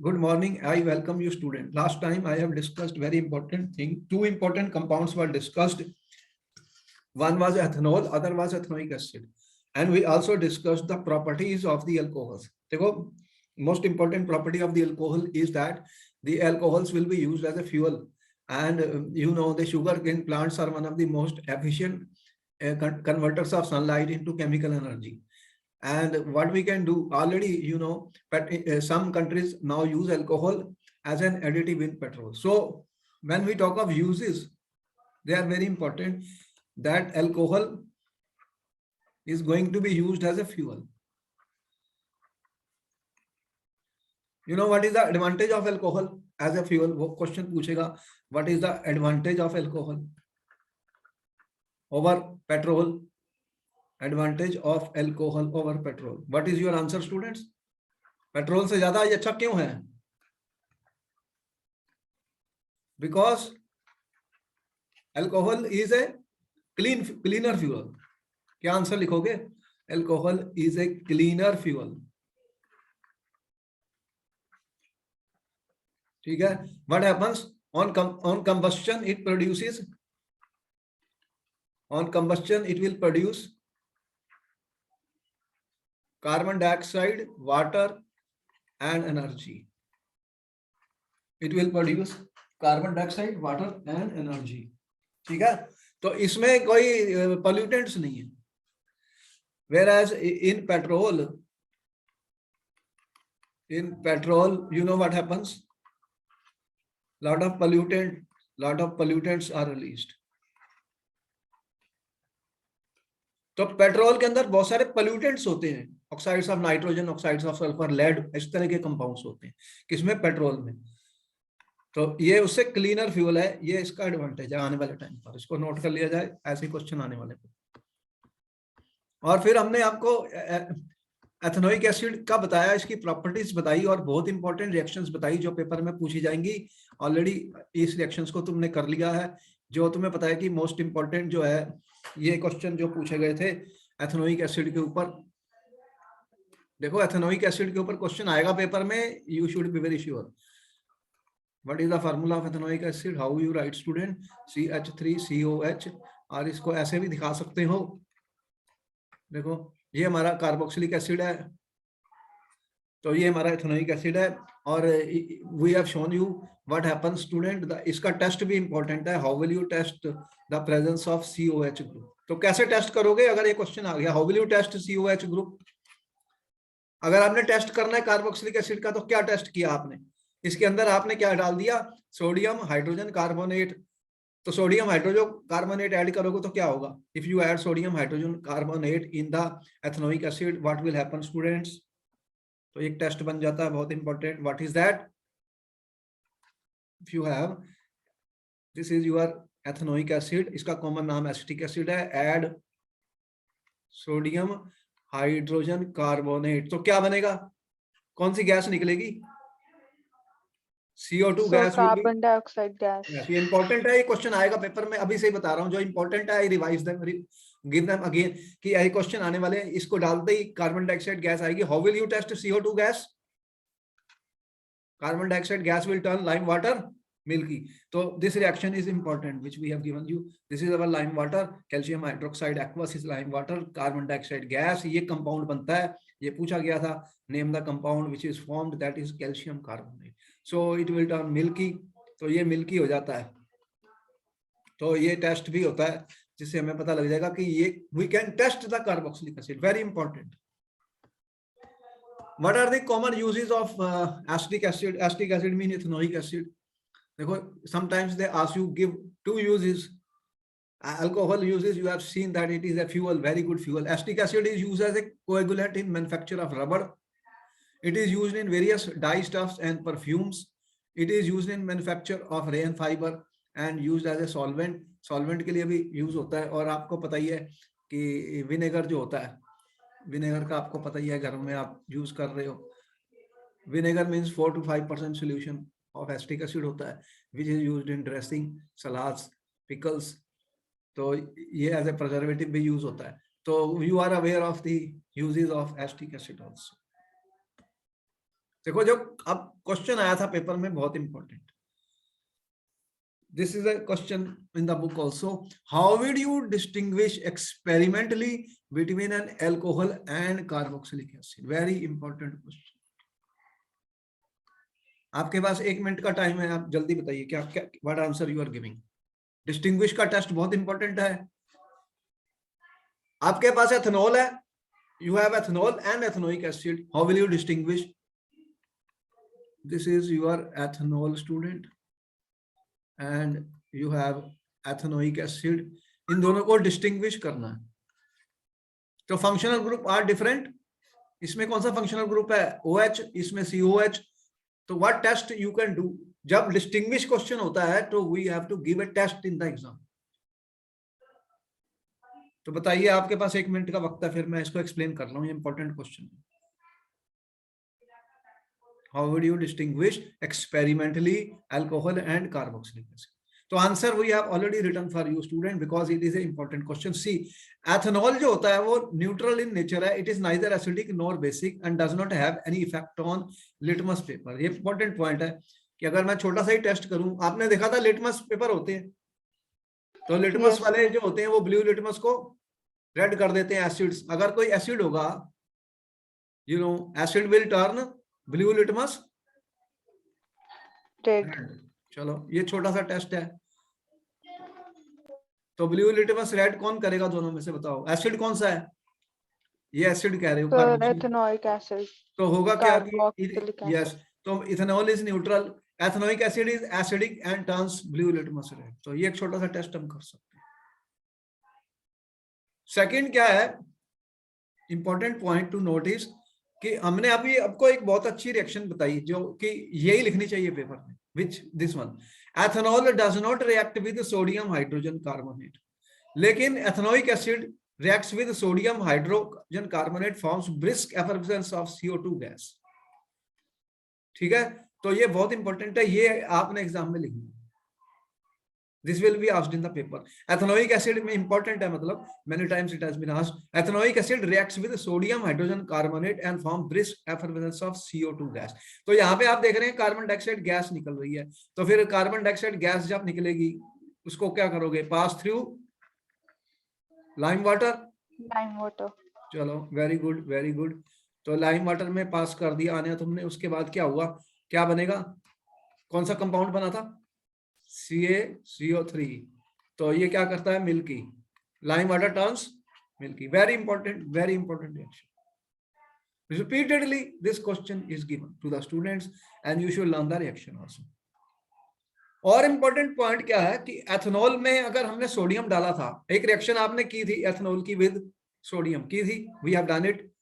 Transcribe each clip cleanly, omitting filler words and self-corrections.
Good morning. I welcome you, student. Last time I have discussed very important thing. Two important compounds were discussed. One was ethanol, other was ethanoic acid. And we also discussed the properties of the alcohols. देखो, most important property of the alcohol is that the alcohols will be used as a fuel. And the sugarcane plants are one of the most efficient converters of sunlight into chemical energy. And what we can do already, but some countries now use alcohol as an additive in petrol. So when we talk of uses, they are very important, that alcohol is going to be used as a fuel. You know what is the advantage of alcohol as a fuel? वो question पूछेगा, what is the advantage of alcohol over petrol? Advantage of alcohol over petrol. What is your answer, students? Petrol से ज्यादा ये अच्छा क्यों है? Because alcohol is a cleaner fuel. क्या answer लिखोगे? Alcohol is a cleaner fuel. ठीक है? What happens on combustion? It produces, on combustion it will produce carbon dioxide, water and energy. It will produce carbon dioxide, water and energy. ठीक है? तो इसमें कोई pollutants नहीं है. Whereas in petrol, you know what happens? Lot of pollutants are released. तो petrol के अंदर बहुत सारे पोल्यूटेंट्स होते हैं, oxides of nitrogen, oxides of sulphur, lead, इस तरह के कंपाउंड्स होते हैं किसमें? पेट्रोल में. तो ये उससे क्लीनर फ्यूल है, ये इसका एडवांटेज है आने वाले टाइम पर. इसको नोट कर लिया जाए, ऐसे क्वेश्चन आने वाले पर. और फिर हमने आपको एथेनोइक एसिड का बताया, इसकी प्रॉपर्टीज बताई और बहुत इंपॉर्टेंट रिएक्शंस बताई जो पेपर में पूछी जाएंगी. ऑलरेडी इस रिएक्शंस को तुमने कर लिया है. जो तुम्हें पता है कि मोस्ट इंपॉर्टेंट जो है ये क्वेश्चन जो पूछे गए थे एथेनोइक एसिड के ऊपर. देखो एथेनोइक एसिड के ऊपर क्वेश्चन आएगा पेपर में, you should be very sure. What is the formula of ethanoic acid? How you right student? CH3COH. और इसको ऐसे भी दिखा सकते हो. देखो ये हमारा कार्बोक्सिलिक एसिड है, तो ये हमारा एथेनोइक एसिड है. और we have shown you what happens student. इसका टेस्ट भी इंपॉर्टेंट है. How will you test the presence of COH group? तो कैसे टेस्ट करोगे अगर ये क्वेश्चन आ गया? How will you test COH group? अगर आपने टेस्ट करना है कार्बोक्सिलिक एसिड का, तो क्या टेस्ट किया आपने? इसके अंदर आपने क्या डाल दिया? Sodium hydrogen carbonate. तो सोडियम हाइड्रोजन कार्बोनेट ऐड करोगे तो क्या होगा? If you add sodium hydrogen carbonate in the ethanoic acid, what will happen students? तो एक टेस्ट बन जाता है बहुत important. What is that? If you have, this is your ethanoic acid, इसका कॉमन नाम एसिटिक एसिड है. ऐड सोडियम हाइड्रोजन कार्बोनेट, तो क्या बनेगा? कौन सी गैस निकलेगी? CO2 gas. Carbon dioxide gas. ये इंपॉर्टेंट है, ये क्वेश्चन आएगा पेपर में. अभी से ही बता रहा हूँ जो इंपॉर्टेंट है, I revise them, give them again कि ये क्वेश्चन आने वाले हैं. इसको डालते ही कार्बन डाइऑक्साइड गैस आएगी. How will you test CO2 gas? Carbon dioxide gas will turn lime water milky. तो this reaction is important which we have given you. This is our lime water. Calcium hydroxide aqueous is lime water. Carbon dioxide gas, ये compound बनता है. ये पूछा गया था, name the compound which is formed, that is calcium carbonate. So it will turn milky. तो ये milky हो जाता है. तो ये टेस्ट भी होता है जिससे हमें पता लग जाएगा कि ये we can test the carboxylic acid. Very important. What are the common uses of acetic acid? Acetic acid mean ethanoic acid. देखो sometimes they ask you give two uses. Alcohol uses, you have seen that it is a fuel, very good fuel. Acetic acid is used as a coagulant in manufacture of rubber. It is used in various dye stuffs and perfumes. It is used in manufacture of rayon fiber and used as a solvent. Solvent के लिए भी use होता है. और आपको पता ही है कि विनेगर जो होता है, विनेगर का आपको पता ही है, घर में आप यूज कर रहे हो. Vinegar means 4 to 5% solution of acetic acid होता है, which is used in dressing, salads, pickles. तो ये as a preservative भी यूज होता है. तो you are aware of the uses of acetic acid also. देखो जो अब क्वेश्चन आया था पेपर में बहुत important, this is a question in the book also. How would you distinguish experimentally between an alcohol and carboxylic acid? Very important question. आपके पास 1 minute का time है, आप जल्दी बताइए क्या क्या what answer you are giving. Distinguish का test बहुत इंपॉर्टेंट है। आपके पास एथेनॉल है, you have ethanol and ethanoic acid. How will you distinguish? This is your ethanol student and you have ethanoic acid. इन दोनों को डिस्टिंग्विश करना है। तो फंक्शनल ग्रुप आर डिफरेंट। इसमें कौन सा फंक्शनल ग्रुप है? OH, इसमें COH। तो what test you can do जब डिस्टिंग्विश क्वेश्चन होता है, तो we have to give a test in the exam. तो बताइए, आपके पास 1 मिनट का वक्त है, फिर मैं इसको एक्सप्लेन कर रहा हूँ, ये इंपॉर्टेंट क्वेश्चन है। How would you distinguish experimentally alcohol and carboxylic acid? तो answer we have already written for you student because it is an important question. See, ethanol जो होता है वो neutral in nature है, it is neither acidic nor basic and does not have any effect on litmus paper. ये important point है कि अगर मैं छोटा सा ही टेस्ट करूं, आपने देखा था लिटमस पेपर होते हैं, तो लिटमस वाले जो होते हैं वो ब्लू लिटमस को रेड कर देते हैं एसिड्स। अगर कोई एसिड होगा, you know, acid will turn blue litmus red. चलो ये छोटा सा टेस्ट है। तो ब्लू लिटमस रेड कौन करेगा दोनों में से, बताओ। एसिड कौन सा है? ये एसिड कह रहे हो, एथेनोइक एसिड। तो होगा क्या कि यस, तो ethanol is neutral, ethanoic acid is acidic and turns blue litmus red. तो ये एक छोटा सा टेस्ट हम कर सकते हैं। सेकंड क्या है, इंपॉर्टेंट पॉइंट टू नोटिस कि हमने अभी आपको एक बहुत अच्छी रिएक्शन बताई जो कि यही लिखनी चाहिए पेपर में, which this one, ethanol does not react with sodium hydrogen carbonate, लेकिन ethanoic acid reacts with sodium hydrogen carbonate, forms brisk effervescence of CO2 gas। ठीक है, तो ये बहुत इंपॉर्टेंट है, ये आपने एग्जाम में लिखना है। This will be asked in the paper. Ethanoic acid में important है, मतलब many times it has been asked. Ethanoic acid reacts with sodium hydrogen carbonate and form brisk effervescence of CO2 gas। तो यहाँ पे आप देख रहे हैं कार्बन डाइऑक्साइड गैस निकल रही है, तो फिर कार्बन डाइऑक्साइड गैस जब निकलेगी उसको क्या करोगे? Pass through lime water. चलो वेरी गुड वेरी गुड। तो लाइम वाटर में पास कर दिया आने तुमने, उसके बाद क्या हुआ, क्या बनेगा? कौन सा कंपाउंड बना था? CaCO3। तो ये क्या करता है? Milky, lime water turns milky. Very important reaction. Repeatedly this question is given to the students and you should learn the reaction also. और इंपॉर्टेंट पॉइंट क्या है कि एथेनॉल में अगर हमने सोडियम डाला था, एक रिएक्शन आपने की थी एथेनॉल की विद सोडियम की थी, we have done it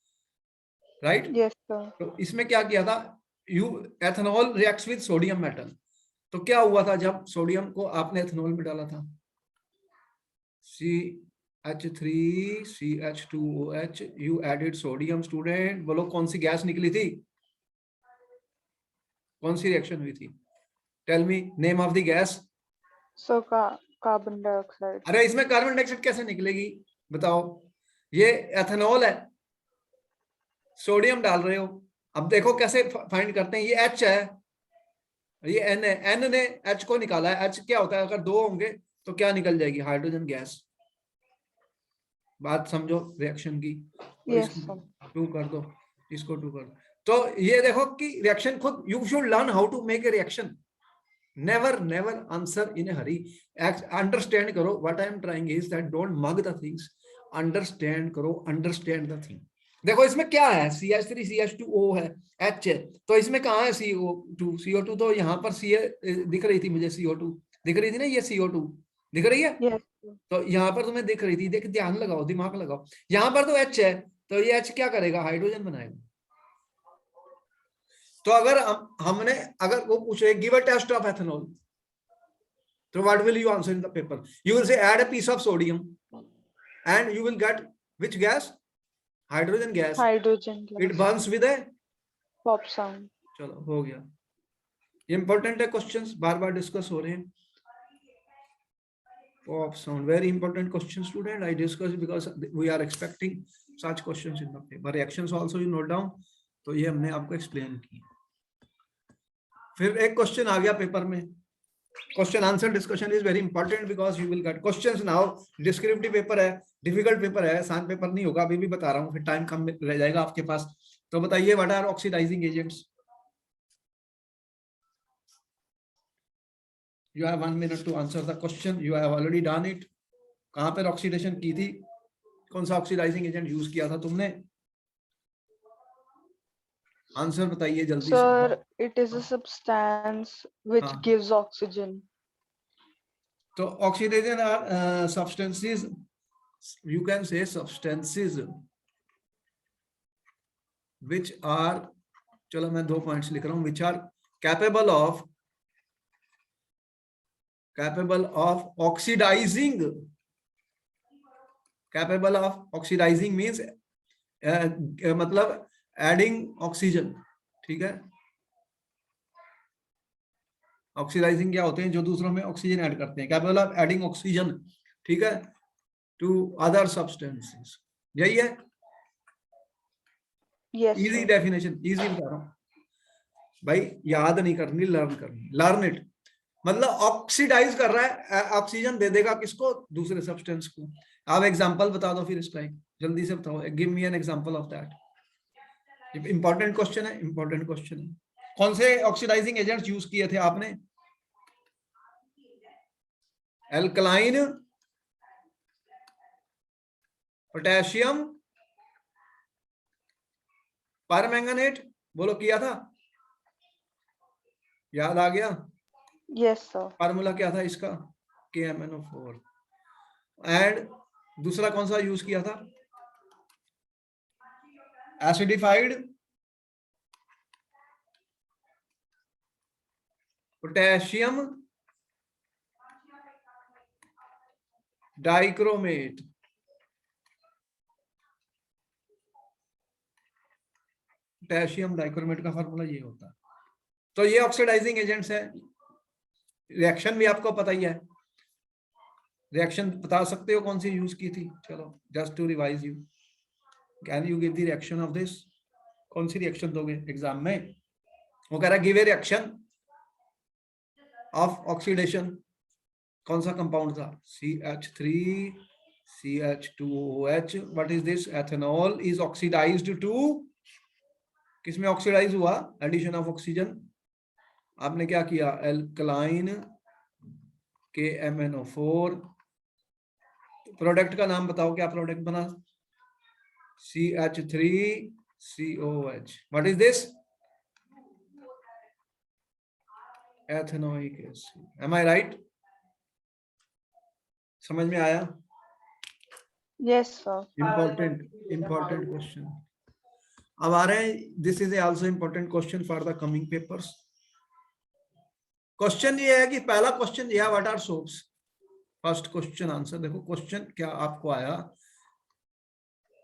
right. Yes sir. तो इसमें क्या किया था, ethanol reacts with sodium metal. तो क्या हुआ था जब सोडियम को आपने एथेनॉल में डाला था? CH3CH2OH, you added sodium. Student बोलो कौन सी गैस निकली थी, कौन सी रिएक्शन हुई थी? Tell me name of the gas. So carbon dioxide. अरे इसमें कार्बन डाइऑक्साइड कैसे निकलेगी बताओ? ये एथेनॉल है, सोडियम डाल रहे हो। अब देखो कैसे फाइंड करते हैं, ये H है, ये N है, N ने H को निकाला है। H क्या होता है, अगर दो होंगे तो क्या निकल जाएगी? Hydrogen gas. बात समझो रिएक्शन की। इसको 2 कर दो, इसको 2 कर दो। तो ये देखो कि रिएक्शन खुद, you should learn how to make a reaction, never answer in a hurry. Understand करो, what I am trying is that don't mug the things, understand करो, understand the thing। देखो इसमें क्या है, CH3CH2O है, H है, तो इसमें कहाँ है CO2? तो यहाँ पर दिख रही थी मुझे, CO2 दिख रही थी ना, ये CO2 दिख रही है। yes. तो यहाँ पर तुम्हें दिख रही थी, देख ध्यान लगाओ, दिमाग लगाओ, यहाँ पर तो H है, तो ये H क्या करेगा? हाइड्रोजन बनाएगा। तो अगर हमने अगर वो पूछे give a test of ethanol, तो what will you answer in the paper? You will say add a piece of sodium and you will get which gas? Hydrogen gas. It burns with a pop sound. चलो हो गया, ये important है, questions बार बार discuss हो रहे हैं। Pop sound very important question student, I discuss because we are expecting such questions in the paper. Reactions also you note down. तो ये हमने आपको एक्सप्लेन किया। फिर एक क्वेश्चन आ गया पेपर में, question answer discussion is very important because you will gate questions now. Descriptive paper है, डिफिकल्ट पेपर है, आसान पेपर नहीं होगा, अभी भी बता रहा हूँ, फिर टाइम कम रह जाएगा आपके पास। तो बताइए what are oxidising agents. You have 1 minute to answer the question, you have already done it. कहां पर ऑक्सीडेशन की थी, कौन सा ऑक्सीडाइजिंग एजेंट यूज किया था तुमने, आंसर बताइए जल्दी से। Sir, it is a substance which हाँ, gives oxygen. तो oxidation are substances, you can say substances which are, चलो मैं 2 पॉइंट्स लिख रहा हूं, which are capable of oxidizing, capable of oxidizing means मतलब एडिंग ऑक्सीजन, ठीक है। ऑक्सीडाइजिंग क्या होते हैं, जो दूसरों में ऑक्सीजन ऐड करते हैं, कैपेबल ऑफ एडिंग ऑक्सीजन, ठीक है, टू अदर सब्सटेंसेस, यही है। Yes, easy sir. Definition, easy बता रहा हूं भाई, याद नहीं करनी, लर्न करनी, लर्न इट। मतलब ऑक्सीडाइज कर रहा है, ऑक्सीजन दे देगा किसको, दूसरे सब्सटेंस को। आप एग्जांपल बता दो फिर इसका, जल्दी से बताओ, give me an example of that. Important question है, इंपॉर्टेंट क्वेश्चन है। कौन से ऑक्सीडाइजिंग एजेंट्स यूज किए थे आपने, एल्कलाइन, पोटेशियम, परमैंगनेट, बोलो किया था, याद आ गया। Yes, sir. फार्मूला क्या था इसका, KMnO4। एंड दूसरा कौन सा यूज किया था, acidified, potassium dichromate, potassium dichromate का फार्मूला ये होता है। तो ये ऑक्सीडाइजिंग एजेंट्स है। रिएक्शन भी आपको पता ही है, रिएक्शन बता सकते हो कौन सी यूज की थी, चलो just to revise you, can you give the reaction of this, कौन सी रिएक्शन दोगे एग्जाम में, वो कह रहा है give a reaction of oxidation, कौन सा कंपाउंड था, CH3 CH2OH, what is this, ethanol is oxidised to, किसमें ऑक्सीडाइज हुआ, एडिशन ऑफ ऑक्सीजन, आपने क्या किया, एल्कलाइन KMnO4, प्रोडक्ट का नाम बताओ, क्या प्रोडक्ट बना, CH3COH, what is this, ethanoic acid, am I right, समझ में आया। Yes, sir. इंपॉर्टेंट क्वेश्चन अब आ रहे हैं, this is also important question for the coming papers. Question ये है कि पहला क्वेश्चन यह, what are soaps, first question answer देखो, क्वेश्चन क्या आपको आया,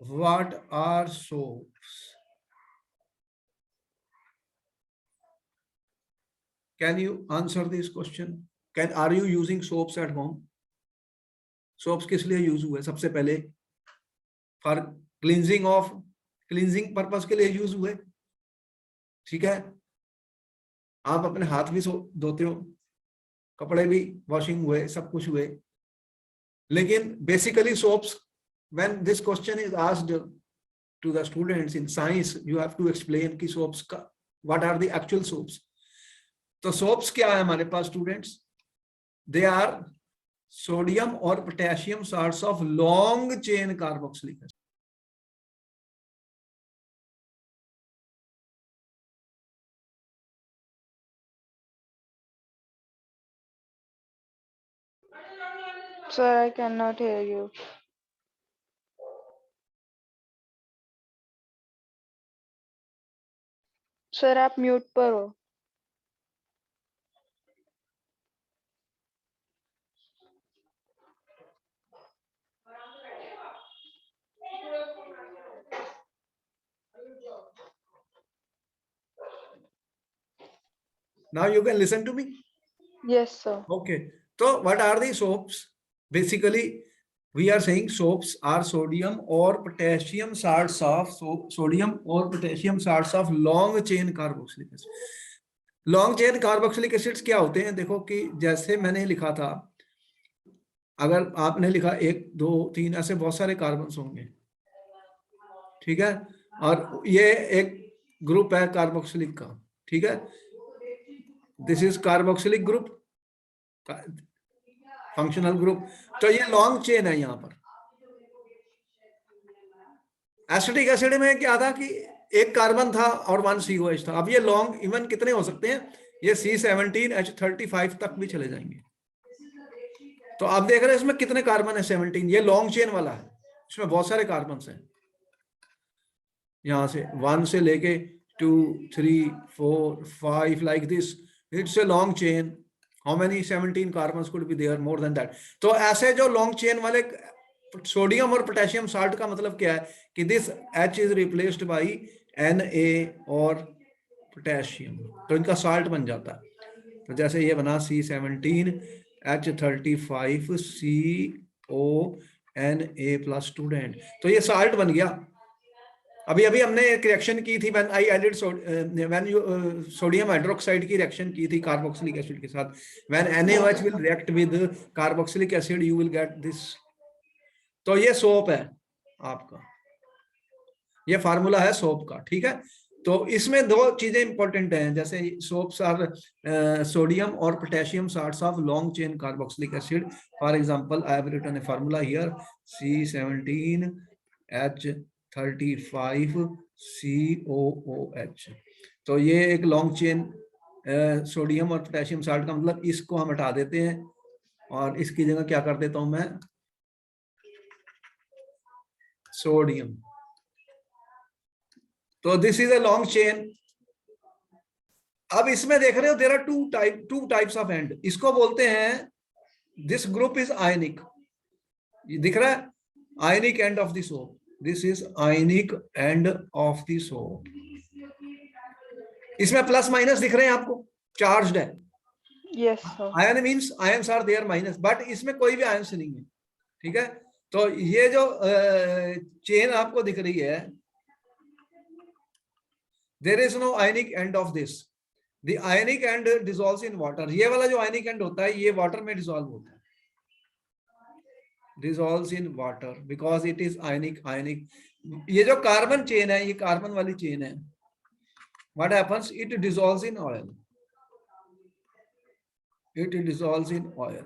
what are soaps, can you answer this question, can are you using soaps at home, soaps किस लिए यूज हुए, सबसे पहले for cleansing of, cleansing purpose के लिए यूज हुए, ठीक है, आप अपने हाथ भी धोते हो, कपड़े भी वॉशिंग हुए, सब कुछ हुए, लेकिन basically soaps, when this question is asked to the students in science, you have to explain कि soaps का what are the actual soaps। तो soaps क्या है हमारे पास स्टूडेंट्स, they are sodium और potassium salts of long chain carboxylic acid। Sir, I cannot hear you. Sir, आप mute पर हो। Now you can listen to me। Yes, sir. Okay, so what are the soaps, basically we are saying soaps are sodium or potassium salts of, sodium or potassium salts of long chain carboxylic acid। Long chain carboxylic acids क्या होते हैं, देखो कि जैसे मैंने लिखा था, अगर आपने लिखा 1 2 3 ऐसे बहुत सारे कार्बन्स होंगे, ठीक है, और ये एक ग्रुप है कार्बोक्सिलिक का, ठीक है, this is carboxylic group, functional group. तो ये लॉन्ग चेन है। यहाँ पर एसिटिक एसिड में क्या था कि एक कार्बन था और 1 COH था। अब ये लॉन्ग इवन कितने हो सकते हैं, ये C17H35 तक भी चले जाएंगे। तो आप देख रहे हैं इसमें कितने कार्बन है, 17। ये लॉन्ग चेन वाला है, इसमें बहुत सारे कार्बन हैं, यहां से 1 से लेके 2 3 4 5 like this, it's a long chain. How many 17 carbon could be there, more than that. तो ऐसे जो लॉन्ग चेन वाले सोडियम और पोटेशियम साल्ट का मतलब क्या है कि this H is replaced by Na और पोटेशियम, तो इनका साल्ट बन जाता है। तो जैसे ये बना C17H35 CONA प्लस स्टूडेंट, तो ये साल्ट बन गया। अभी अभी हमने एक रिएक्शन की थी, when I added sodium hydroxide की रिएक्शन की थी कार्बोक्सिलिक एसिड के साथ, when NaOH will react with carboxylic acid you will get this. तो ये सोप है आपका, ये फार्मूला है सोप का, ठीक है। तो इसमें दो चीजें इंपॉर्टेंट हैं, जैसे सोप्स आर सोडियम और potassium salts of long chain carboxylic acid. For example I have written a formula here, C17H35 COOH। तो ये एक लॉन्ग चेन सोडियम और पोटेशियम साल्ट का मतलब, इसको हम हटा देते हैं और इसकी जगह क्या कर देता हूं मैं, सोडियम। तो this is a long chain. अब इसमें देख रहे हो there are two types of end, इसको बोलते हैं, दिस ग्रुप इज आयनिक, ये दिख रहा है, ionic end of the soap, this is ionic end of the soap. इसमें प्लस माइनस दिख रहे हैं आपको, चार्ज्ड है। Yes, sir. Ion means ions are there minus, but इसमें कोई भी आयंस नहीं है, ठीक है। तो ये जो चेन आपको दिख रही है, there is no ionic end of this, the ionic end dissolves in water. ये वाला जो आयनिक एंड होता है ये वाटर में डिसॉल्व होता है, dissolves in water because it is ionic। ये जो कार्बन चेन है, ये कार्बन वाली चेन है, what happens, it dissolves in oil, it dissolves in oil।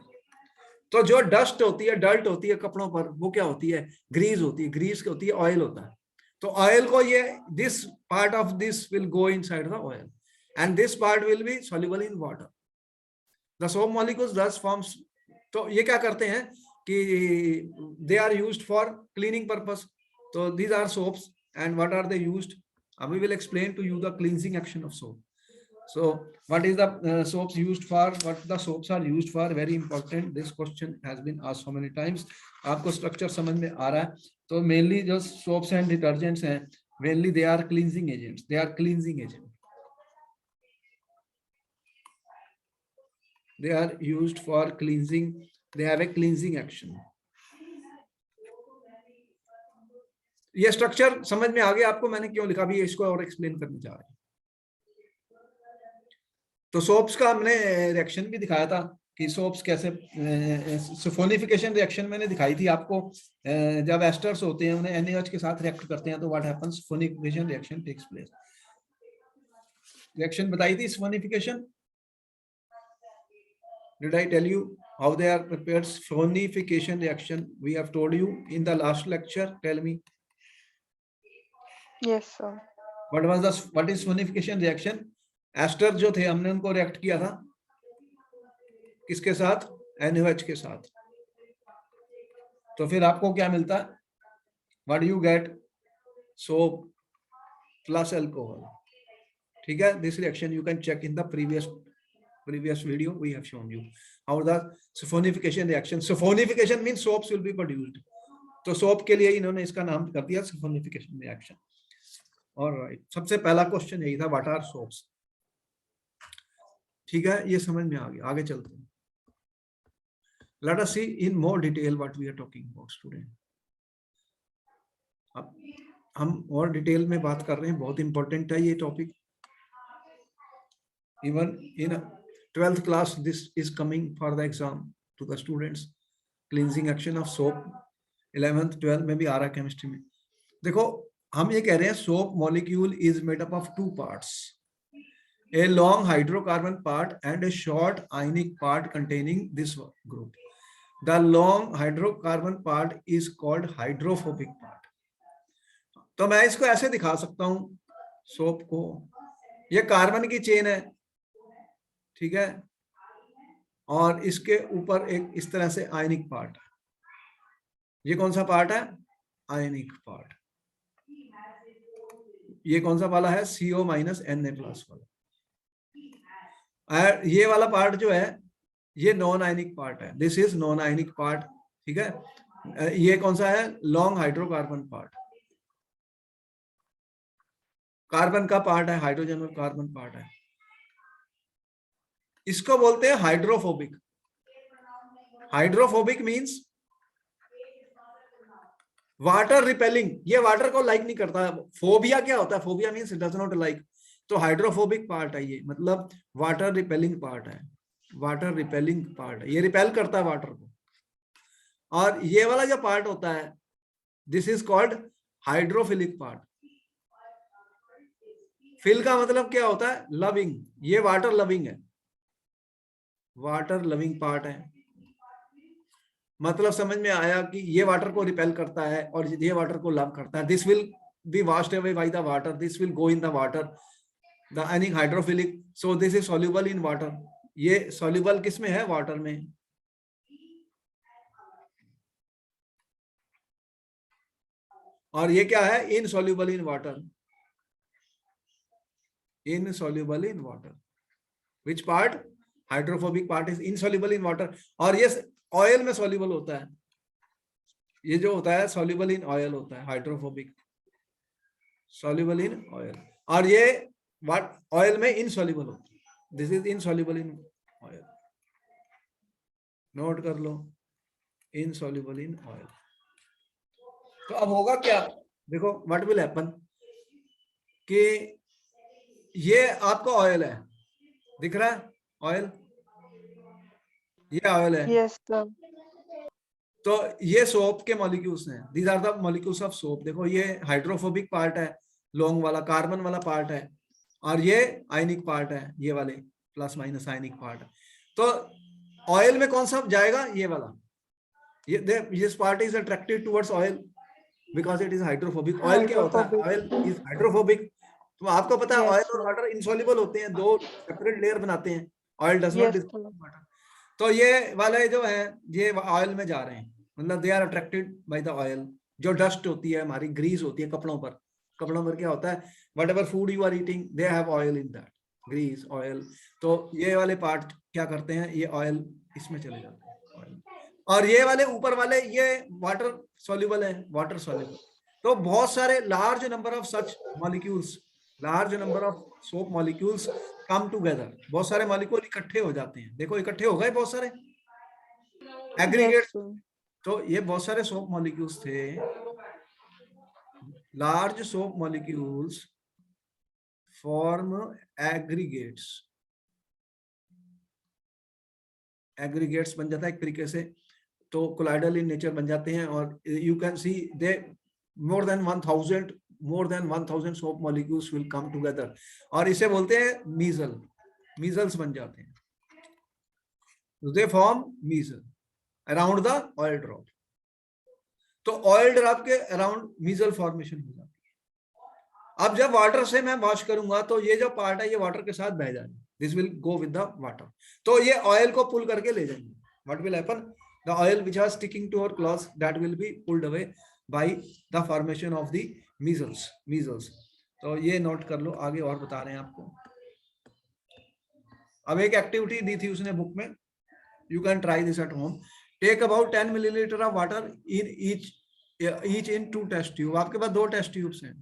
तो जो डस्ट होती है, डल्ट होती है कपड़ों पर, वो क्या होती है, ग्रीस होती है, ग्रीस क्या होती है, ऑयल होता है। तो ऑयल को ये, this part of this will go inside the oil and this part will be soluble in water, the soap molecules thus forms। तो ये क्या करते हैं कि they are used for cleaning purpose, so these are soaps। and what are they used, we will explain to you the cleansing action of soap। so what is the soaps used for, what the soaps are used for, very important, this question has been asked so many times। आपको structure समझ में आ रहा है। तो mainly जो soaps and detergents हैं, mainly they are cleansing agents, they are cleansing agent, they are used for cleansing, they have a cleansing action। ये स्ट्रक्चर समझ में आ गया आपको, मैंने क्यों लिखा भी, इसको और एक्सप्लेन करने जा रहे हैं। तो सोप्स का हमने रिएक्शन भी दिखाया था कि सोप्स कैसे, सल्फोनिफिकेशन रिएक्शन मैंने दिखाई थी आपको, जब एस्टर्स होते हैं उन्हें NaOH के साथ रिएक्ट करते हैं तो what happens, saponification reaction takes place. Reaction बताई थी saponification, did I tell you how they are prepared, sonification reaction we have told you in the last lecture, tell me Yes, sir. what is sonification reaction। Ester जो थे हमने उनको react किया था किसके साथ, NaOH के साथ, तो फिर आपको क्या मिलता है, what you get, soap plus alcohol, ठीक है। This reaction you can check in the previous video we have shown you how the saponification reaction, saponification means soaps will be produced, तो सोप के लिए इन्होंने इसका नाम कर दिया सल्फोनिफिकेशन रिएक्शन। ऑलराइट, सबसे पहला क्वेश्चन यही था, व्हाट आर सोप्स, ठीक है, ये समझ में आ गया। आगे चलते हैं, let us see in more detail what we are talking about student. अब हम और डिटेल में बात कर रहे हैं, बहुत इंपॉर्टेंट है ये topic. even in 12th class this is coming for the exam to the students, cleansing action of soap 11th 12th में भी आ रहा है केमिस्ट्री में। देखो हम ये कह रहे हैं soap molecule is made up of 2 parts, a long hydrocarbon part and a short ionic part containing this group. The long hydrocarbon part is called hydrophobic part. तो मैं इसको ऐसे दिखा सकता हूं सोप को, ये कार्बन की चेन है, ठीक है, और इसके ऊपर एक इस तरह से आयनिक पार्ट है। ये कौन सा पार्ट है? आयनिक पार्ट। ये कौन सा वाला है? CO- Na+ वाला। और ये वाला पार्ट जो है ये नॉन आयनिक पार्ट है, this is non ionic part, ठीक है। ये कौन सा है? लॉन्ग हाइड्रोकार्बन पार्ट, कार्बन का पार्ट है, हाइड्रोजन और कार्बन पार्ट है। इसको बोलते हैं hydrophobic. Hydrophobic means water repelling, ये वाटर को लाइक नहीं करता। फोबिया क्या होता है? Phobia means it does not like. तो हाइड्रोफोबिक पार्ट है ये, मतलब वाटर रिपेलिंग पार्ट है, वाटर रिपेलिंग पार्ट है, ये रिपेल करता है वाटर को। और ये वाला जो पार्ट होता है this is called hydrophilic part. Phil का मतलब क्या होता है? लविंग, ये वाटर लविंग है, वाटर लविंग पार्ट है। मतलब समझ में आया कि ये वाटर को रिपेल करता है और ये वाटर को लव करता है। This will be washed away by the water, this will go in the water, the ionic hydrophilic, so this is soluble in water. ये सॉल्युबल किस में है? वाटर में। और ये क्या है? Insoluble in water, insoluble in water. Which part? Hydrophobic part is insoluble in water. और ये ऑयल में सॉल्युबल होता है, ये जो होता है सॉल्युबल इन ऑयल होता है, हाइड्रोफोबिक सॉल्युबल इन ऑयल। और ये व्हाट? ऑयल में इनसॉल्युबल होता है, this is insoluble in oil. Note कर लो, इनसॉल्युबल इन ऑयल। तो अब होगा क्या? देखो व्हाट विल हैपन कि ये आपका ऑयल है, दिख रहा है ऑयल, ये ऑयल है। Yes, sir. तो ये सोप के मॉलिक्यूल्स हैं, these are the molecules of soap. देखो ये हाइड्रोफोबिक पार्ट है, लॉन्ग वाला कार्बन वाला पार्ट है, और ये आयनिक पार्ट है, ये वाले प्लस माइनस आयनिक पार्ट है। तो ऑयल में कौन सा जाएगा? ये वाला, ये this part is attracted towards oil because it is hydrophobic. Oil क्या होता है? Oil is hydrophobic. तो आपको पता है ऑयल Yes, और sir. वाटर इनसॉल्युबल होते हैं, दो सेपरेट लेयर बनाते हैं। Oil does not Yes, dissolve sir. Water. तो ये वाले जो है ये ऑयल में जा रहे हैं, मतलब they are attracted by the oil. जो डस्ट होती है हमारी, ग्रीस होती है कपड़ों पर, कपड़ों पर क्या होता है? Whatever food you are eating they have oil in that, grease oil. तो ये वाले पार्ट क्या करते हैं? ये ऑयल इसमें चले जाते हैं ऑयल। और ये वाले ऊपर वाले ये वाटर सॉल्युबल है, वाटर सॉल्युबल। तो बहुत सारे large number of such molecules, large number of soap molecules come together, बहुत सारे मॉलिक्यूल इकट्ठे हो जाते हैं। देखो इकट्ठे हो गए बहुत सारे एग्रीगेट। Yes, sir. तो ये बहुत सारे सोप मॉलिक्यूल्स थे, large soap molecules form aggregates, aggregates बन जाता है एक तरीके से। तो कोलाइडल इन नेचर बन जाते हैं, और you can see they more than 1000 soap molecules will come together, और इसे बोलते हैं मीजल, मीजल्स बन जाते हैं। They form micelle around the oil drop. तो ऑयल ड्रॉप के अराउंड मीजल फॉर्मेशन हो जाती है। अब जब वाटर से मैं वॉश करूंगा तो ये जो पार्ट है ये वाटर के साथ बह जाएगा, this will go with the water. तो ये ऑयल को पुल करके ले जाएंगे। What will happen? The oil which was sticking to our clothes that will be pulled away by the formation of the micelles. तो ये नोट कर लो, आगे और बता रहे हैं आपको। अब एक एक्टिविटी दी थी उसने बुक में, you can try this at home. Take about 10 milliliter of water in each in 2 test tube. आपके पास 2 टेस्ट ट्यूब्स हैं।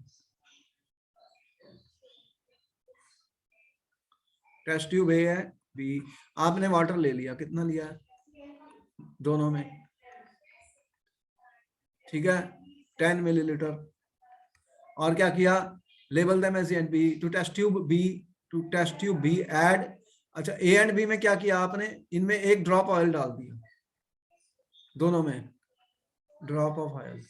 टेस्ट ट्यूब ए है, बी। आपने वाटर ले लिया, कितना लिया है? दोनों में, ठीक है, 10 मिलीलीटर। और क्या किया? Label them as and B to test tube B, to test tube B add, अच्छा ए एंड बी में क्या किया आपने, इनमें एक ड्रॉप ऑयल डाल दिया, दोनों में ड्रॉप ऑफ ऑयल,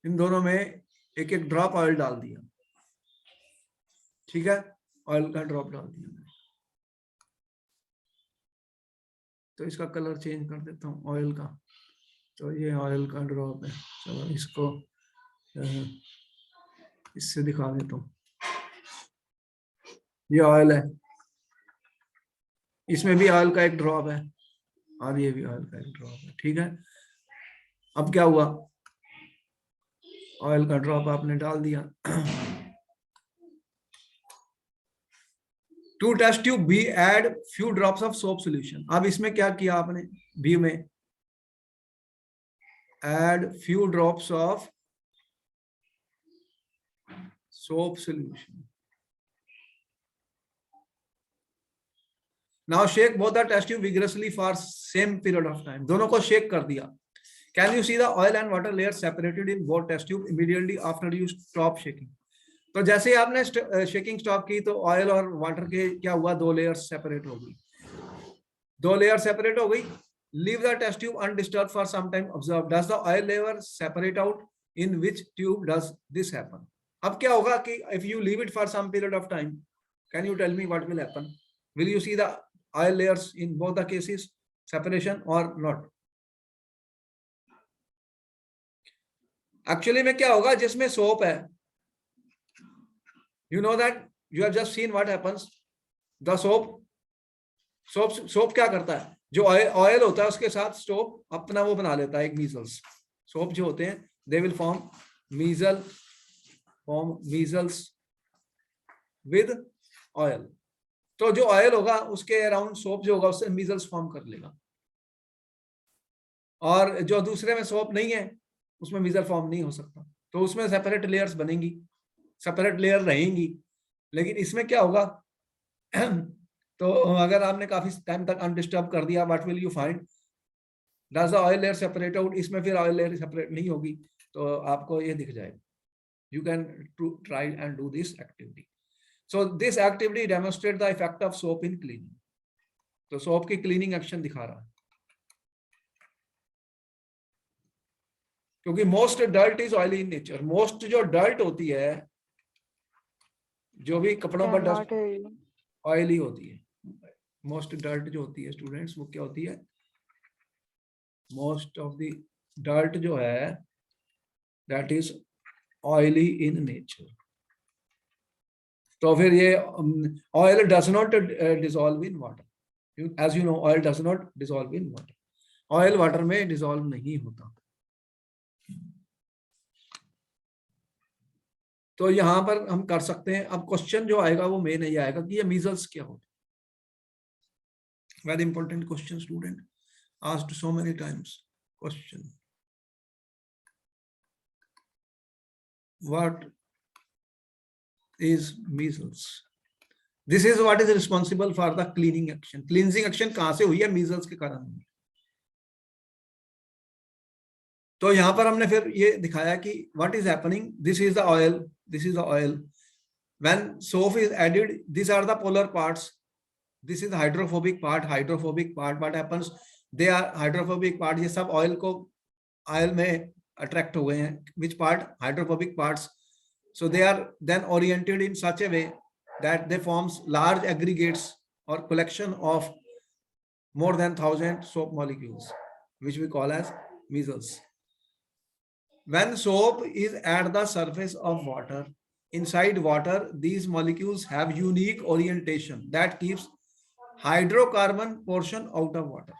इन दोनों में एक एक ड्रॉप ऑयल डाल दिया, ठीक है, ऑयल का ड्रॉप डाल दिया। तो इसका कलर चेंज कर देता हूँ ऑयल का, तो ये ऑयल का ड्रॉप है, चलो इसको इससे दिखा देता हूँ, ये ऑयल है, इसमें भी ऑयल का एक ड्रॉप है और ये भी ऑयल का एक ड्रॉप है, ठीक है। अब क्या हुआ, ऑयल का ड्रॉप आपने डाल दिया। To test tube B add few drops of soap solution, अब इसमें क्या किया आपने, बी में add few drops of soap solution, now shake both the test tube vigorously for same period of time, दोनों को शेक कर दिया। Can you see the oil and water layer separated in both test tube immediately after you stop shaking, तो जैसे ही आपने shaking stop की तो oil और वाटर के क्या हुआ, दो लेयर्स सेपरेट हो गई, दो लेयर सेपरेट हो गई। Leave the test tube undisturb for some time, observe does the oil layer separate out, in which tube does this happen. अब क्या होगा कि if you leave it for some period of time, can you tell me what will happen, will you see the oil layers in both the cases separation और not. Actually में क्या होगा, जिसमें soap है, you know that you have just seen what happens, the soap क्या करता है, जो ऑयल होता है उसके साथ सोप अपना वो बना लेता है एक मीजल्स, सोप जो होते हैं दे will form measles with oil, तो जो ऑयल होगा उसके अराउंड सोप जो होगा उससे मीजल्स फॉर्म कर लेगा, और जो दूसरे में सोप नहीं है उसमें मीजल फॉर्म नहीं हो सकता, तो उसमें सेपरेट लेयर्स बनेंगी, सेपरेट लेयर रहेंगी। लेकिन इसमें क्या होगा, तो अगर आपने काफी टाइम तक अनडिस्टर्ब कर दिया, what will you find, does the oil layer separate out, इसमें फिर ऑयल लेयर सेपरेट नहीं होगी, तो आपको ये दिख जाएगा। You can try and do this activity. So this activity demonstrate the effect of soap in cleaning, तो सोप की क्लीनिंग एक्शन दिखा रहा है, क्योंकि most dirt is oily in nature, most जो डर्ट होती है, जो भी कपड़ों पर डस्ट ऑयली होती है, मोस्ट डर्ट जो होती है स्टूडेंट्स वो क्या होती है, मोस्ट ऑफ द डर्ट जो है that is oily in nature. तो फिर ये oil does not dissolve in water, as you know oil does not dissolve in water, oil water में डिसॉल्व नहीं होता। तो यहां पर हम कर सकते हैं, अब क्वेश्चन जो आएगा वो मेन नहीं आएगा कि ये मीजल्स क्या होते, very important question student, asked so many times question, what is measles, this is what is responsible for the cleaning action, cleansing action कहां से हुई है, मीजल्स के कारण। तो यहां पर हमने फिर ये दिखाया कि what is happening, this is the oil, this is the oil, when soap is added, these are the polar parts, this is the hydrophobic part, what happens, they are hydrophobic part, ये सब oil को oil में attract हो गए हैं, which part, hydrophobic parts, so they are then oriented in such a way that they forms large aggregates or collection of more than 1000 soap molecules, which we call as measles. When soap is at the surface of water, inside water, these molecules have unique orientation that keeps hydrocarbon portion out of water.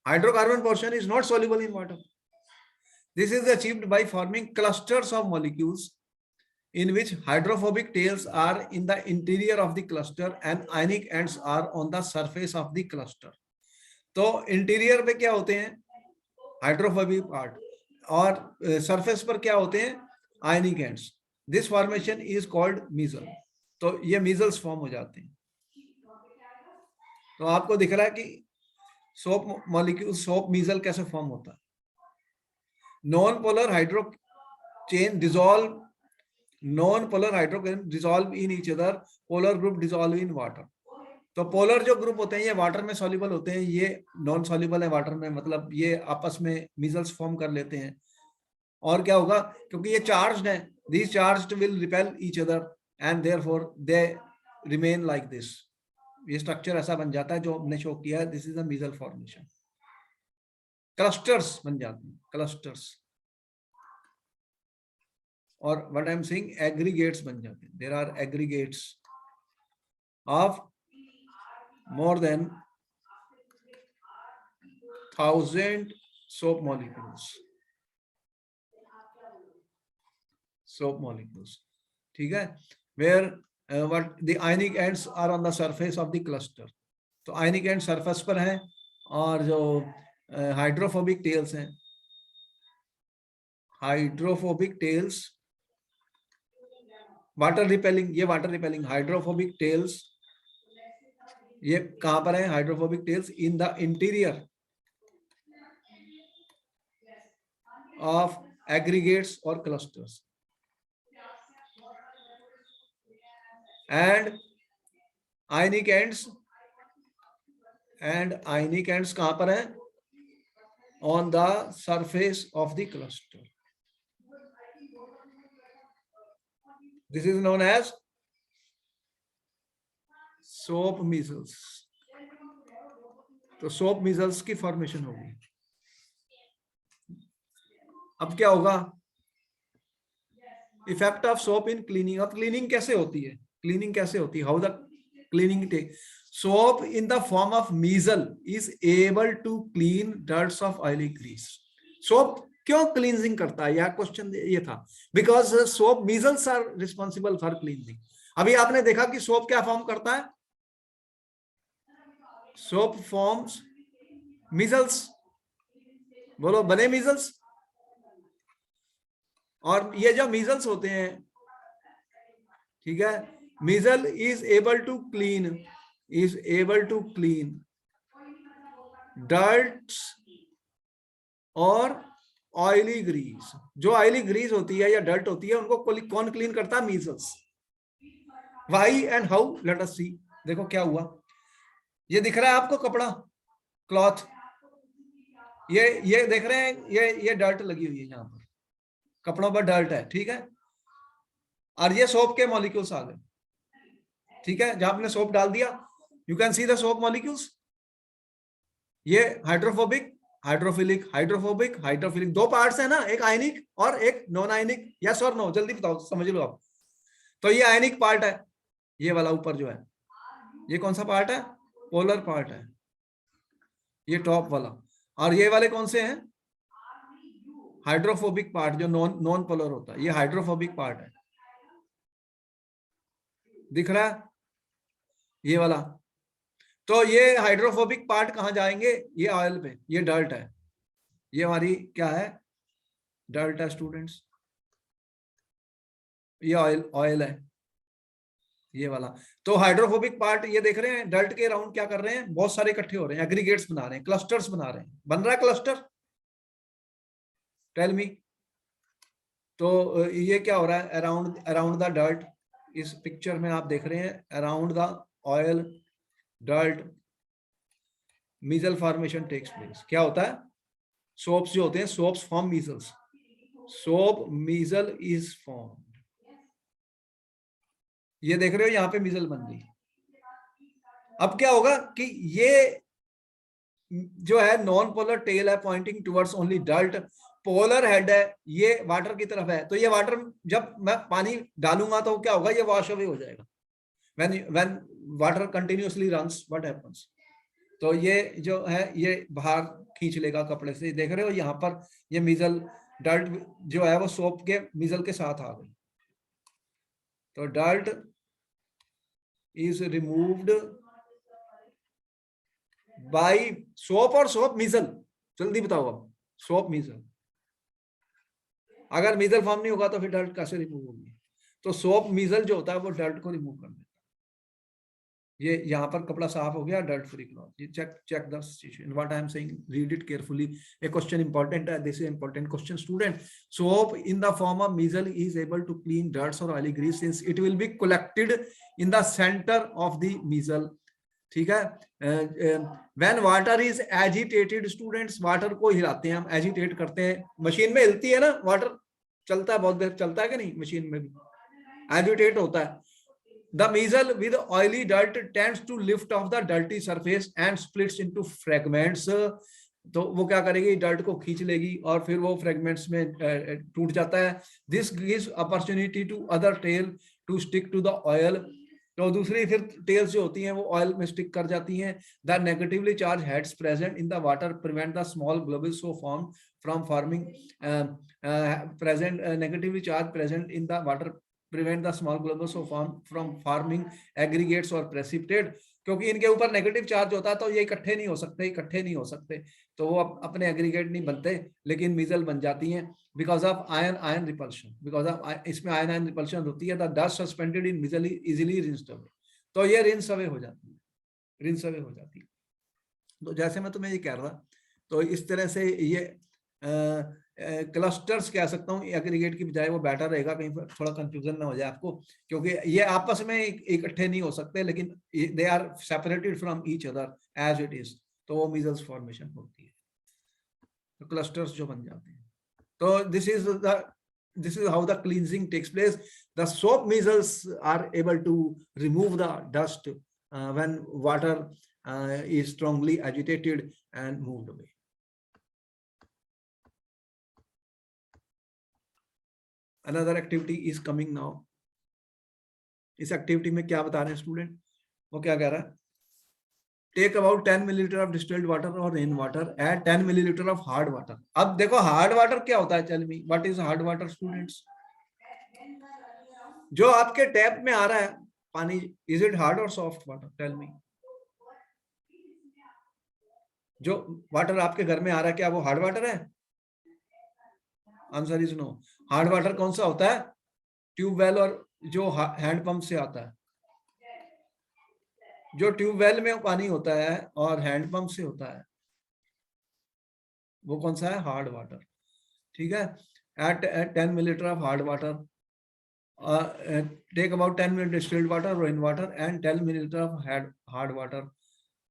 Hydrocarbon portion is not soluble in water. This is achieved by forming clusters of molecules in which hydrophobic tails are in the interior of the cluster and ionic ends are on the surface of the cluster. तो interior पे क्या होते हैं, hydrophobic part, और surface पर क्या होते हैं, ionic ends, this formation is called micelle, तो ये मीजल्स फॉर्म हो जाते हैं। तो आपको दिख रहा है कि सोप मॉलिक्यूल, सोप मीजल कैसे फॉर्म होता है, non polar hydro chain dissolve non polar hydrocarbon dissolve in each other, polar group dissolve in water. तो पोलर जो ग्रुप होते हैं ये वाटर में सॉल्युबल होते हैं, ये नॉन सॉल्युबल है वाटर में, मतलब ये आपस में मिजल्स फॉर्म कर लेते हैं। और क्या होगा, क्योंकि ये चार्ज्ड है, these charged will repel each other and therefore they remain like this। ये स्ट्रक्चर ऐसा बन जाता है जो हमने शो किया है, this is a micelle formation. Clusters बन जाते हैं, क्लस्टर्स। और what I am saying, aggregates बन जाते हैं। There are aggregates of more than 1000 soap molecules, ठीक है, where what the ionic ends are on the surface of the cluster। तो ionic end surface पर हैं, और जो हाइड्रोफोबिक टेल्स हैं, हाइड्रोफोबिक टेल्स वाटर रिपेलिंग, ये वाटर रिपेलिंग हाइड्रोफोबिक टेल्स, ये कहां पर है, hydrophobic tails in the interior of aggregates और क्लस्टर्स। एंड आयनिक एंड्स, कहां पर है, on the surface of the cluster. This is known as soap micelles. तो सोप मिजल्स की फॉर्मेशन होगी। अब क्या होगा, effect of soap in cleaning. अब क्लीनिंग कैसे होती है, how the cleaning take. Soap in the form of micelle is able to clean dirts of oily grease. Soap क्यों क्लींजिंग करता है, यह क्वेश्चन ये था, because soap micelles are responsible for cleansing. अभी आपने देखा कि सोप क्या फॉर्म करता है, सोप फॉर्म्स मीजल्स, बोलो बने मीजल्स। और ये जो मीजल्स होते हैं, ठीक है, micelle is able to clean dirts और ऑयली ग्रीस। जो ऑयली ग्रीस होती है या डर्ट होती है उनको कौन क्लीन करता है, micelles. Why and how, let us see. देखो क्या हुआ, ये दिख रहा है आपको कपड़ा, क्लॉथ, ये देख रहे हैं, ये डर्ट लगी हुई है, यहाँ पर कपड़ों पर डर्ट है, ठीक है, और ये सोप के मॉलिक्यूल्स आ गए, ठीक है, जहां आपने सोप डाल दिया, you can see the soap molecules. ये हाइड्रोफोबिक, हाइड्रोफिलिक दो पार्ट्स है ना, एक आयनिक और एक नॉन आयनिक। यस और नो, जल्दी बताओ, समझ लो आप। तो ये आयनिक पार्ट है, ये वाला ऊपर जो है, ये कौन सा पार्ट है, पोलर पार्ट है, ये टॉप वाला। और ये वाले कौन से हैं, हाइड्रोफोबिक पार्ट, जो नॉन पोलर होता है, ये हाइड्रोफोबिक पार्ट है, दिख रहा है ये वाला। तो ये हाइड्रोफोबिक पार्ट कहां जाएंगे, ये ऑयल पे, ये डर्ट है, ये हमारी क्या है, डर्ट है स्टूडेंट्स, ये ऑयल है, ये वाला। तो हाइड्रोफोबिक पार्ट ये देख रहे हैं, डर्ट के अराउंड क्या कर रहे हैं, बहुत सारे इकट्ठे हो रहे हैं, एग्रीगेट्स बना रहे हैं, क्लस्टर्स बना रहे हैं, बन रहा है क्लस्टर, टेल मी। तो ये क्या हो रहा है, अराउंड द डर्ट, इस पिक्चर में आप देख रहे हैं, around the oil dirt micelle formation takes place. क्या होता है, सोप्स जो होते हैं, soaps form micelles, soap micelle is form. ये देख रहे हो, यहाँ पे मीजल बन गई। अब क्या होगा कि ये जो है नॉन पोलर टेल है, pointing towards only dirt, polar head है, ये वाटर की तरफ है। तो ये वाटर जब मैं पानी डालूंगा तो क्या होगा, ये वॉश अवे हो जाएगा। when water continuously runs what happens, तो ये जो है ये बाहर खींच लेगा कपड़े से। देख रहे हो यहाँ पर ये मीजल डर्ट जो है वो सोप के मीजल के साथ आ गई। तो dirt is removed by soap और सोप मीजल। जल्दी बताओ अब, सोप मीजल, अगर मीजल फॉर्म नहीं होगा तो फिर डर्ट कैसे रिमूव होगी। तो सोप मीजल जो होता है वो डर्ट को रिमूव कर देता है। ये यहाँ पर कपड़ा साफ हो गया, डर्ट फ्री क्लॉथ। ये check the situation what I am saying, read it carefully. A question important, this is important question student. Soap in the form of measle is able to clean dirt or oily grease since it will be collected in the center of the measle. ठीक है। when water is agitated students, water को हिलाते हैं हम, agitate करते हैं, machine में हिलती है ना वाटर, चलता है बहुत देर, चलता है कि नहीं, मशीन में भी agitate होता है। The measle with oily dirt tends to lift off the dirty surface and splits into fragments. तो वो क्या करेगी, डर्ट को खींच लेगी और फिर वो फ्रेगमेंट्स में टूट जाता है। This gives opportunity to other tail to stick to the oil. तो दूसरी फिर टेल्स जो होती हैं वो ऑयल में स्टिक कर जाती हैं। The negatively charge heads present in the water prevent the small globules so form from forming negatively charge present in the water prevent the small globules from forming aggregates or precipitate। क्योंकि इनके ऊपर negative charge होता है तो ये इकट्ठे नहीं हो सकते, तो वो अपने एग्रीगेट नहीं बनते, लेकिन मीजल बन जाती हैं because of ion repulsion. Because of इसमें आयन रिपल्शन होती है, the dust suspended in micelle easily rinsed away, तो ये रिंस अवे हो जाती है। तो जैसे मैं तुम्हें ये कह रहा, तो इस तरह से ये क्लस्टर्स कह सकता हूँ, एग्रीगेट की बजाय वो बैटर रहेगा, कहीं पर थोड़ा कंफ्यूजन ना हो जाए आपको, क्योंकि ये आपस में इकट्ठे नहीं हो सकते, लेकिन they are separated from each other as it is, तो वो मीजल्स फॉर्मेशन होती है, तो क्लस्टर्स जो बन जाते हैं। तो this is how the cleansing takes place. The soap micelles are able to remove the dust when water is strongly agitated and moved away. Another activity is coming now. इस activity में क्या बता रहे हैं स्टूडेंट, वो क्या कह रहा है, take about 10 millilitre of distilled water और rain water, add 10 millilitre of hard water. अब देखो हार्ड वाटर क्या होता है, tell me what is hard water students. जो आपके टैप में आ रहा है पानी, इज इट हार्ड और सॉफ्ट वाटर, टेल मी। जो वाटर आपके घर में आ रहा है क्या वो हार्ड वाटर है? Answer is no. Hard water कौन सा होता है? ट्यूबवेल और जो हैंड पंप से आता है। जो ट्यूबवेल में पानी होता है और हैंड पंप से होता है वो कौन सा है? Hard water. ठीक है, at 10 millilitre of hard water, take about 10 millilitre distilled water, rain water and 10 millilitre of hard water.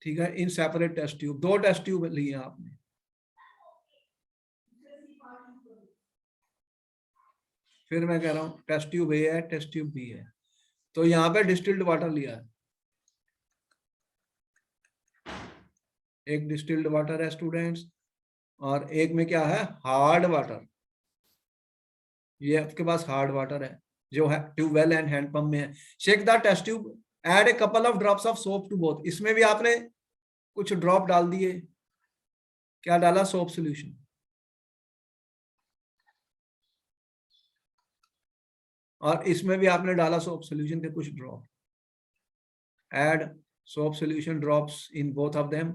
ठीक है, in separate test tube, 2 test tube लिए आपने। फिर मैं कह रहा हूं टेस्ट ट्यूब ए है, टेस्ट ट्यूब बी है, तो यहाँ पे डिस्टिल्ड वाटर लिया है, एक डिस्टिल्ड वाटर है स्टूडेंट्स और एक में क्या है? Hard water. ये आपके पास हार्ड वाटर है जो है ट्यूबवेल एंड हैंड पंप में है। Shake the test tube, add a couple of drops of soap to both. इसमें भी आपने कुछ ड्रॉप डाल दिए, क्या डाला? Soap solution. और इसमें भी आपने डाला सोप सोल्यूशन के कुछ drop. Add soap solution drops in both of them.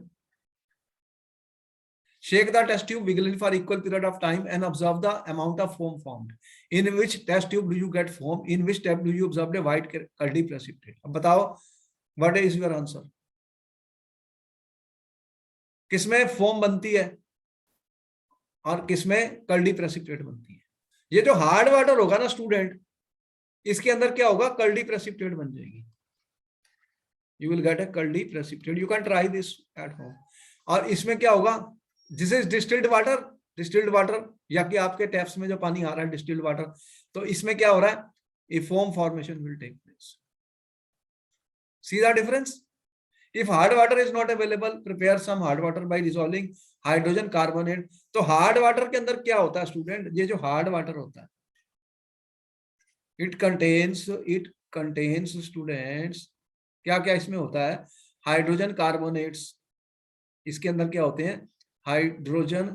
Shake the test tube, wiggle it for equal period of time and observe the amount of foam formed. In which test tube do you get foam? In which tube do you observe a white curdy precipitate? अब बताओ, what is your answer? किसमें foam बनती है और किसमें curdy precipitate बनती है? ये जो हार्ड वाटर होगा ना स्टूडेंट, इसके अंदर क्या होगा? कर्डी प्रेसिपिटेट बन जाएगी। You will get a curdy precipitate. You can try this at home. और इसमें क्या होगा? दिस इज डिस्टिल्ड वाटर, या कि आपके टैप्स में जो पानी आ रहा है डिस्टिल्ड वाटर, तो इसमें क्या हो रहा है? A foam formation will take place. See the difference? If hard water is not available, prepare some hard water by dissolving hydrogen carbonate. तो हार्ड वाटर के अंदर क्या होता है स्टूडेंट? ये जो हार्ड वाटर होता है, इट कंटेन्स स्टूडेंट्स, क्या क्या इसमें होता है? Hydrogen carbonates. इसके अंदर क्या होते हैं? हाइड्रोजन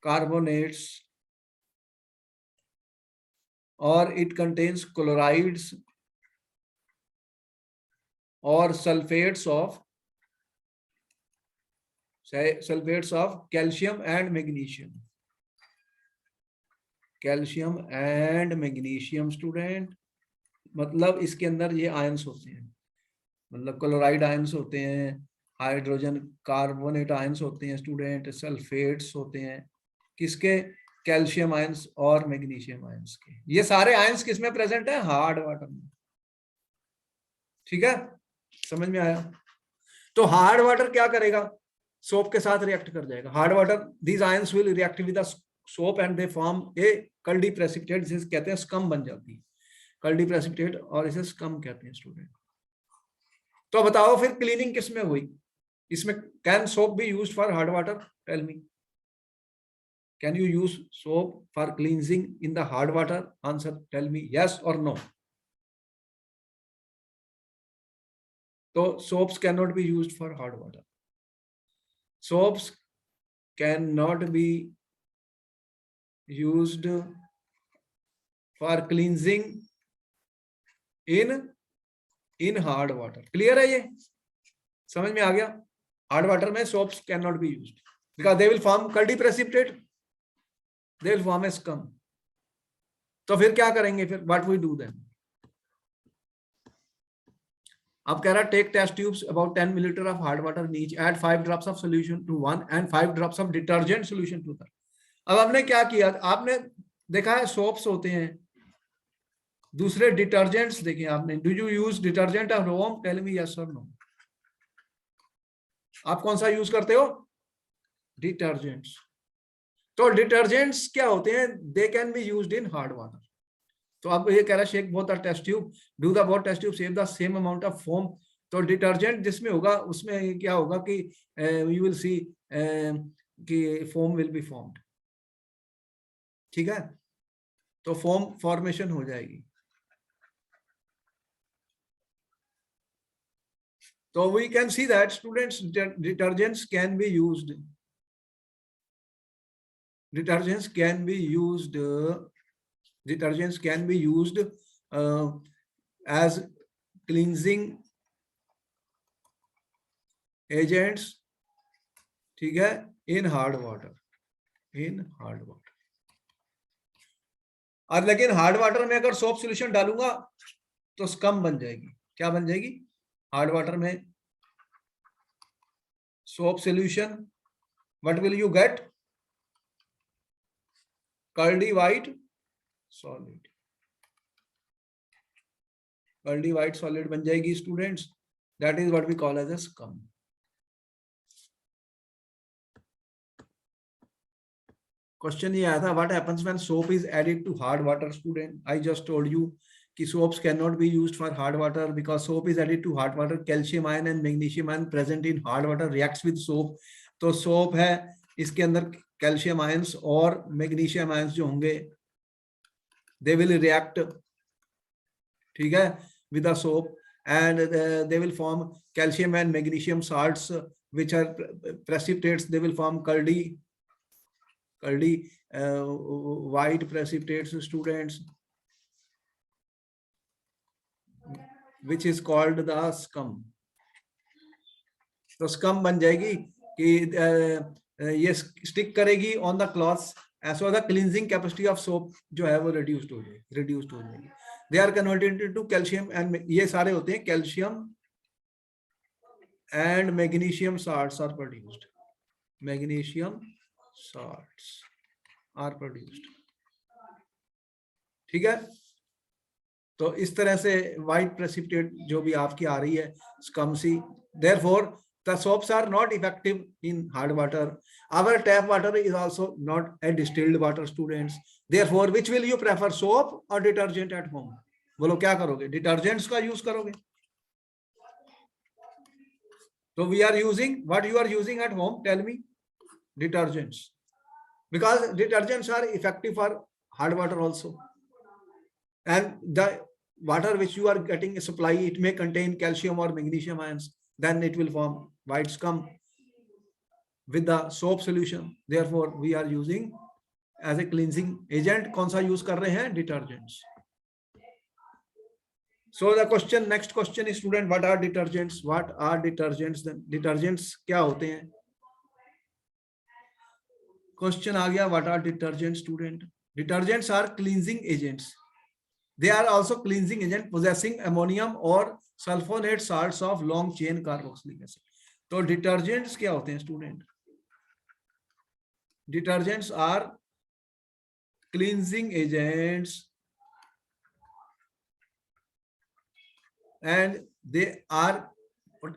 कार्बोनेट्स, और इट कंटेन्स क्लोराइड्स और sulphates of calcium and magnesium. Student, मतलब इसके अंदर ये आयंस होते हैं, मतलब क्लोराइड आयंस होते हैं, हाइड्रोजन कार्बोनेट आयंस होते हैं स्टूडेंट, सल्फेट्स होते हैं, किसके, कैल्शियम आयंस और मैग्नीशियम आयंस के। ये सारे आयंस किस में प्रेजेंट है, हार्ड वाटर में। ठीक है, समझ में आया। तो हार्ड वाटर क्या करेगा, सोप के साथ रिएक्ट कर जाएगा। Hard water, these ions will react with the soap and they form a curdy precipitate, जिसे कहते हैं स्कम बन जाती है, कल्डी प्रेसिपिटेट, और इसे स्कम कहते हैं स्टूडेंट। तो बताओ फिर क्लीनिंग किस में हुई इसमें, can soap be used for hard water, tell me, can you use soap for cleansing in the hard water, answer tell me yes और नो। तो soaps cannot be used for hard water. Soaps cannot be used for cleansing in hard water. Clear है ये, समझ में आ गया। Hard water में soaps cannot be used because they will form curdy precipitate, they will form a scum. तो फिर क्या करेंगे फिर, what we do then? अब कह रहा है take test tubes about 10 millilitre of hard water each, add 5 drops of solution to one and 5 drops of detergent solution to that. अब हमने क्या किया, आपने देखा है सोप्स होते हैं, दूसरे डिटर्जेंट्स देखे आपने, do you use detergent at home, tell me yes और नो। आप कौन सा यूज करते हो, डिटर्जेंट्स। तो डिटर्जेंट्स क्या होते हैं, they can be used in hard water. तो आपको ये कह रहा है shake both the test tube, do the both test tube save the same amount of foam. तो डिटर्जेंट जिसमें होगा उसमें क्या होगा कि यू विल सी कि फोम विल बी फॉर्म्ड। ठीक है, तो फोम फॉर्मेशन हो जाएगी। तो we can see that students detergents can be used, detergents can be used as cleansing agents, ठीक है, in hard water, और लेकिन हार्ड वाटर में अगर सोप सॉल्यूशन डालूंगा तो स्कम बन जाएगी। क्या बन जाएगी, हार्ड वाटर में soap solution, what will you get, curdy white solid, curdy white solid बन जाएगी students, that is what we call as a scum. Question ये आया था, what happens when soap is added to hard water, student I just told you कि soaps can not be used for hard water because soap is added to hard water, calcium ion and magnesium ion present in hard water reacts with soap. तो soap है, इसके अंदर calcium ions और magnesium ions जो होंगे they will react, ठीक है, with the soap and they will form calcium and magnesium salts which are precipitates, they will form curdy white precipitates, students, which is called the scum. तो scum बन जाएगी कि ये stick करेगी on the clothes, ऐसा the cleansing capacity of soap जो है वो रिड्यूस्ड हो जाएगी, they are converted into calcium and, ये सारे होते हैं calcium and magnesium salts are produced, magnesium salts are produced, ठीक है। तो इस तरह से white precipitate जो भी आपकी आ रही है scum C, therefore the soaps are not effective in hard water. Our tap water is also not a distilled water, students. Therefore which will you prefer, soap or detergent at home? बोलो क्या करोगे, detergents का use करोगे। तो we are using, what you are using at home, tell me, detergents, because detergents are effective for hard water also, and the water which you are getting a supply, it may contain calcium or magnesium ions, then it will form white scum with the soap solution. Therefore we are using as a cleansing agent, कौन सा use कर रहे हैं, detergents. So the question, next question is, student, what are detergents? What are detergents? Then detergents क्या होते हैं, question आ गया, what are detergent, student. Detergents are cleansing agents They are also cleansing agent possessing ammonium or sulfonate salts of long chain carboxylic acid. तो detergents क्या होते हैं student? Detergents are cleansing agents and they are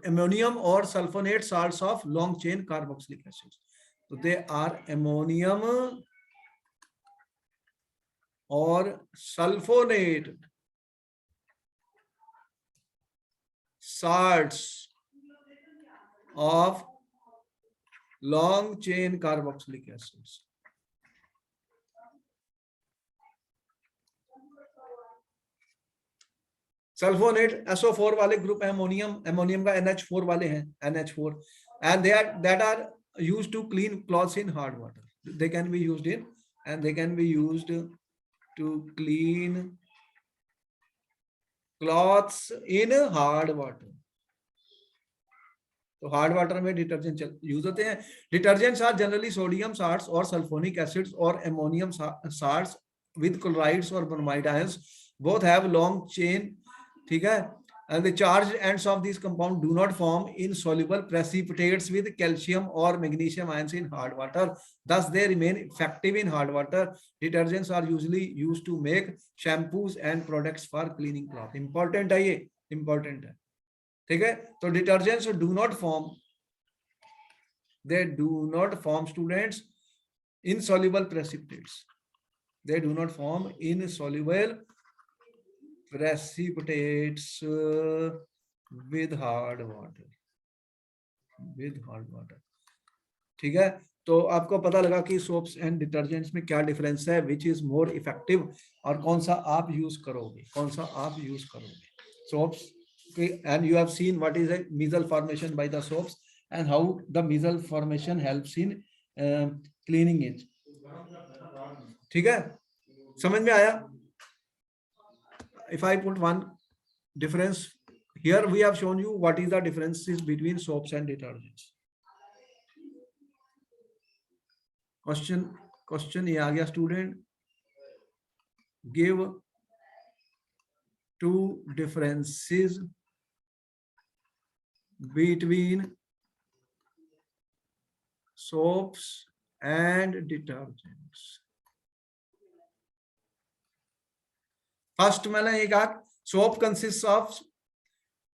ammonium or sulfonate salts of long chain carboxylic acids. So they are ammonium or sulfonate salts of long chain carboxylic acids. Sulphonate SO4 वाले group है, ammonium का NH4 वाले हैं, NH4, and that are used to clean cloths in hard water. They can be used to clean cloths in hard water. तो hard water में detergent use होते हैं. Detergents are generally sodium salts और sulphonic acids और ammonium salts with chlorides और bromide ions. Both have long chain, ठीक है, and the charged ends of these compounds do not form insoluble precipitates with calcium or magnesium ions in hard water. Thus they remain effective in hard water. Detergents are usually used to make shampoos and products for cleaning cloth. Important है ये, important है, ठीक है. तो detergents do not form, they do not form students insoluble precipitates. They do not form insoluble precipitates with hard water. ठीक है. तो आपको पता लगा कि सोप्स एंड डिटर्जेंट्स में क्या डिफरेंस है, विच इज मोर इफेक्टिव, और कौन सा आप यूज करोगे. Soaps and you have seen what is a measle formation by the soaps and how the measle formation helps in cleaning it. ठीक है, समझ में आया? If I put one difference here, we have shown you what is the differences between soaps and detergents. Question ये आ गया student. Give two differences between soaps and detergents. First मैंने ये कहा, soap consists of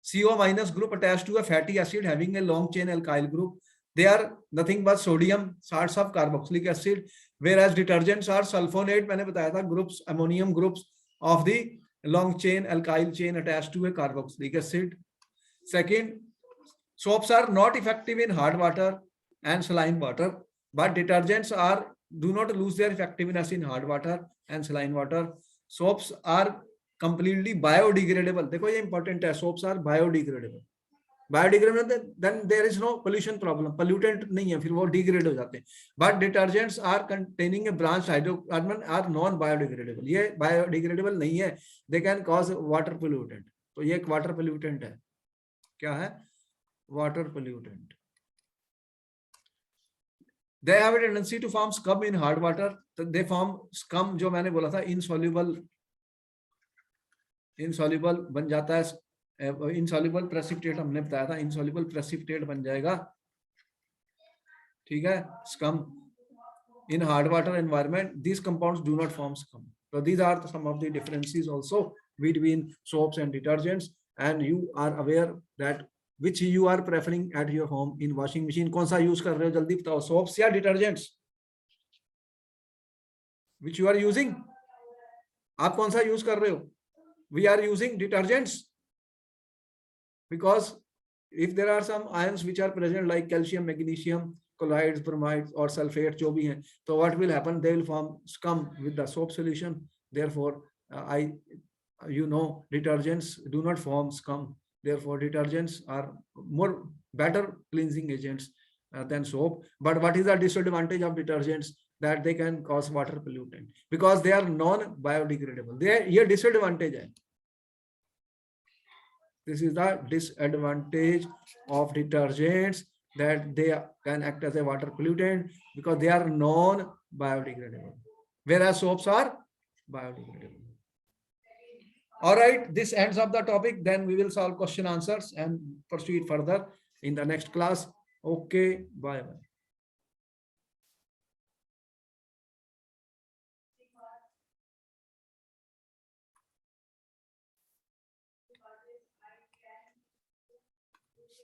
CO- group attached to a fatty acid having a long chain alkyl group. They are nothing but sodium salts of carboxylic acid, whereas detergents are sulfonate, मैंने बताया था, groups, ammonium groups of the long chain alkyl chain attached to a carboxylic acid. Second, soaps are not effective in hard water and saline water, but detergents do not lose their effectiveness in hard water and saline water. Soaps are completely biodegradable. देखो ये important है, soaps are biodegradable. Then there is no pollution problem. Pollutant नहीं है, फिर वो degrade हो जाते हैं. But detergents are containing a branched hydrocarbon are non-biodegradable. ये biodegradable नहीं है. They can cause water pollutant. तो ये एक water pollutant है. क्या है? Water pollutant. They have a tendency to form scum in hard water. They form scum, जो मैंने बोला था, insoluble बन जाता है. insoluble precipitate हमने बताया था, insoluble precipitate बन जाएगा, ठीक है, scum in hard water environment. These compounds do not form scum. So these are some of the differences also between soaps and detergents, and you are aware that which you are preferring at your home in washing machine. कौन सा use कर रहे हो, जल्दी बताओ, soaps या detergents? Which you are using? आप कौन सा यूज कर रहे हो? We are using detergents because if there are some ions which are present like calcium, magnesium, chlorides, bromides or sulfate जो भी हैं, so what will happen? They will form scum with the soap solution. Therefore, detergents do not form scum. Therefore, detergents are better cleansing agents than soap. But what is the disadvantage of detergents? That they can cause water pollutant because they are non-biodegradable. ये disadvantage है. This is the disadvantage of detergents, that they can act as a water pollutant because they are non-biodegradable, whereas soaps are biodegradable. All right, this ends up the topic. Then we will solve question answers and proceed further in the next class. Okay, bye bye.